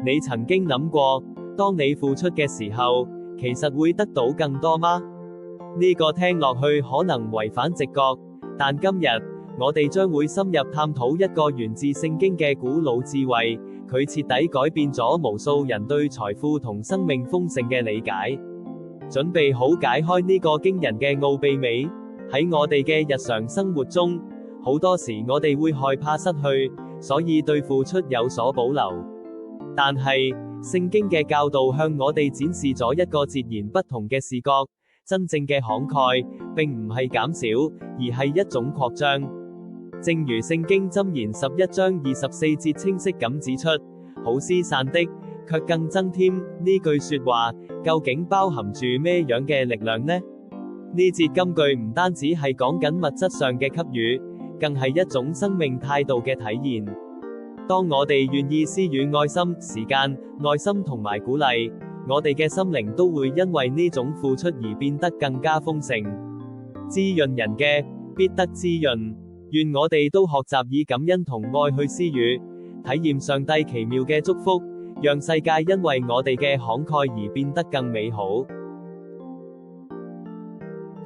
你曾經諗過，當你付出嘅時候，其實會得到更多嗎？呢個聽落去可能違反直覺，但今日我哋將會深入探討一個源自聖經嘅古老智慧，佢徹底改變咗無數人對財富同生命豐盛嘅理解。準備好解開呢個驚人嘅奧秘未？喺我哋嘅日常生活中，好多時我哋會害怕失去，所以對付出有所保留。但係，聖經嘅教導向我哋展示咗一個截然不同嘅視角，真正嘅慷慨，並唔係減少，而係一種擴張。正如聖經箴言11章24節清晰咁指出，好施散的，卻更增添。呢句說話，究竟包含住咩樣嘅力量呢？呢節金句唔單止係講緊物質上嘅給予，更係一種生命態度嘅體現。當我哋願意施予愛心、時間、耐心同埋鼓勵，我哋嘅心靈都會因為呢種付出而變得更加豐盛。滋潤人嘅，必得滋潤。願我哋都學習以感恩同愛去施予，體驗上帝奇妙嘅祝福，讓世界因為我哋嘅慷慨而變得更美好。